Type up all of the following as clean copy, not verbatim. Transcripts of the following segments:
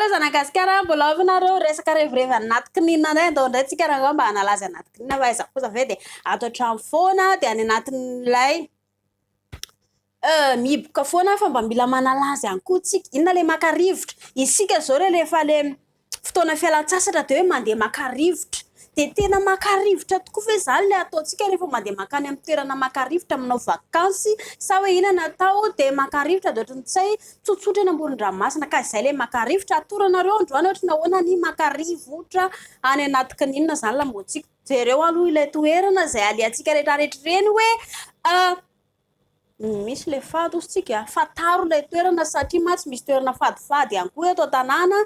aloha zanakasikara mbola avy nareo resaka revirevy anaty kininina ndray andao ndray tsika raha mba hanalaza anaty kininina fa aiza kosa ve de ato an-trano foana de any anatin'ilay miboka foana fa mba mila manalaza ihany koa tsika inona le maka rivotra isika zao rehefa le fotoana fialan-tsasatra de hoe mandeha maka rivotra de tena maka rivotra tokoa fa zany le ataontsika rehefa mandeha makany amin'ny toerana maka rivotra aminao vakansy sa hoe inona natao de maka rivotra de ohatrany tsy tsotsotra eny ambonin-dranomasina ka izay le maka rivotra atoranareo androany ohatra nahoana ny maka rivotra any anaty kininina zany lamboantsika jereo aloha ilay toerana zay aliantsika rehetrarehetra reny hoe misy le fady ositsika fataro ilay toerana satria matsy misy toerana fadifady ihany koa eto an-tanàna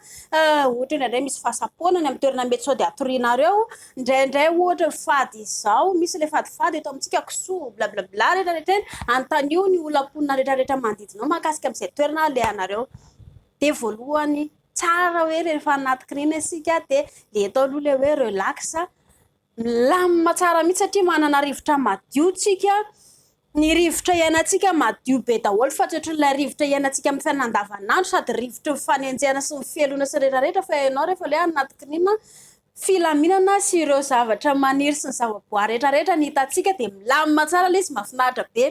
ohatra indraindray misy fahasapoana ny amin'ny toerana mety sao de atorianareo indraindray ohatra fady izao misy le fadifady eto amintsika kisoa blablabla rehetrarehetra eny antanio ny olam-ponina rehetrarehetra manodidinao mahakasika amin'izay toerana alehanareo de voalohany tsara hoe rehefa anaty kininina isika de le atao aloha le hoe relax milamina tsara mihitsy satria manana rivotra madio tsika ny rivotra iainantsika madio be daholo fa tsy ohatran'ilay rivotra iainantsika amin'ny fiainana andavanandro sady rivotra ny fanenjehana sy ny fialona sy rehetrarehetra fa ianao rehefa le anaty kininina filaminana sy ireo zavatra maniry sy ny zavaboary rehetrarehetra ny hitantsika de milamina tsara le izy mahafinaritra be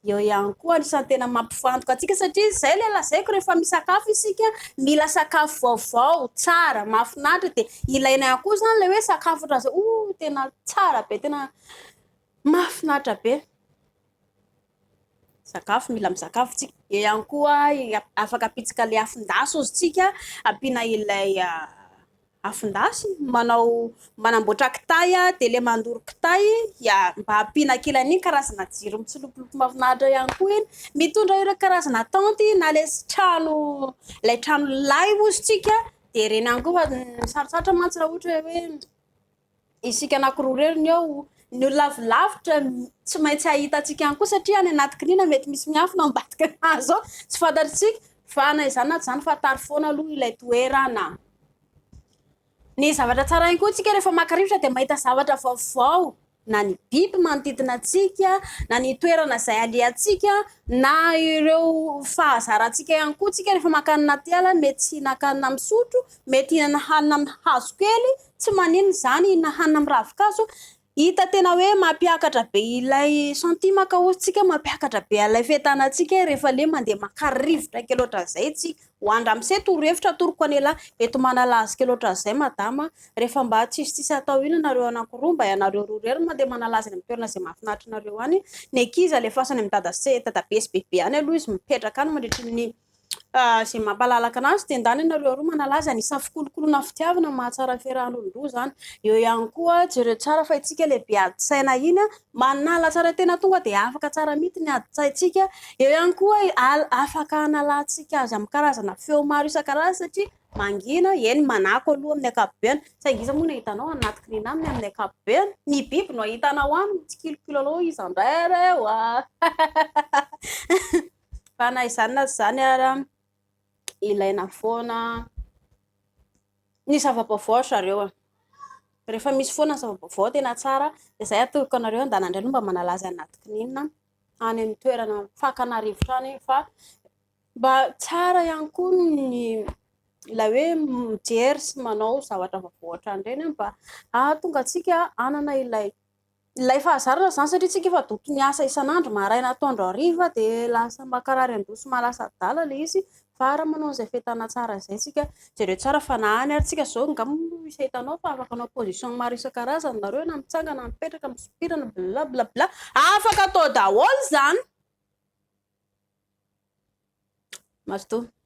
eo ihany koa anisan'ny tena mampifantoka antsika satria izay le lazaiko rehefa misakafo isika mila sakafo vaovao tsara mahafinaritra de ilaina ihany koa zany le hoe sakafo ohatran'izao tena tsara be tena mahafinaritra be sakafo mila misakafo tsika eo ihany koa afaka apitsika le afindasy ozy tsika ampiana ilay afindasy manamboatra kitay de le mandoro kitay mba ampiana kilan'iny karazana jiro mitsilopilopy mahafinaritra ihany koa iny mitondra ireo karazana tanty na le trano lay trano lay ozy tsika de reny ihany koa fa sarotsatra mantsy raha ohatra hoe isika anankiroa reny eo ny lavilavitra tsy maintsy ahitatsika ihany koa satria any anaty kininina mety misy miafina ambadika anazy ao tsy fantatritsika fa na izany na tsy izany fatary foana aloha ilay toerana ny zavatra tsara ihany koa tsika rehefa maka rivotra de mahita zavatra vaovao na ny biby manodidina atsika na ny toerana izay aliantsika na ireo fahazarantsika ihany koa tsika rehefa makany anaty ala mety tsy hihinan-kanina misotro mety hihinana hanina amin'ny hazo kely tsy maninona zany hihinana hanina amin'ny ravin-kazo hita tena hoe mampiakatra be ilay santimaka ozintsika mampiakatra be ilay fientanantsika rehefa le mandeha maka rivotra kely ohatran'izay tsika hoandra amin'izay torohevitra atoroko anela eto manalazy kely ohatran'izay madama rehefa mba tsisitsisy atao ina nareo anankiroa mba ianareo roa rery mandeha manalazy any amin'ny toerana izay mahafinaritra nareo any ny ankizy le fasany amin'ny dadabe sy bebe any aloha izy mipetraka any mandritra ny izay mampalalaka anazy de ndany ianareo roa manalazy anisan'ny fikolokoloana fitiavana mahatsara ny fiarahan'olon-droa zany eo ihany koa jereo tsara fa itsika le be adi-tsaina iny manala tsara tena tonga de afaka tsara mihitsy ny adi-tsaintsika eo ihany koa afaka analantsika azy amin'ny karazana feo maro isan-karazany satria mangina eny manako aloha amin'ny akapobeany saingiza moa no hitanao anaty kininina aminy amin'ny akapobeany ny biby no hitanao any mitsikilokilo aloha izy andray reo fa na izany na zany ara ilaina foana ny zava-baovao zareo rehefa misy foana ny zava-baovao tena tsara de zay atoroko anareo andanandray aloha mba manalaza anaty kininina any amin'ny toerana fakana rivotra any fa mba tsara ihany koa ny ilay hoe mijery sy manao zavatra vaovao ohatran'ireny mba tonga antsika anana ilay fahazarana zany satria tsika efa doto ny asa isan'andro maraina atoandro hariva de lasa makarary andoso malasa dala le izy fa raha manao an'izay fientana tsara izay tsika jereo tsara fa na any ary tsika zao ngamba isa hitanao fa afaka anao position maro isan-karazany nareo na mitsangana mipetraka misopirana blablabla afaka atao daholo zany mazotoa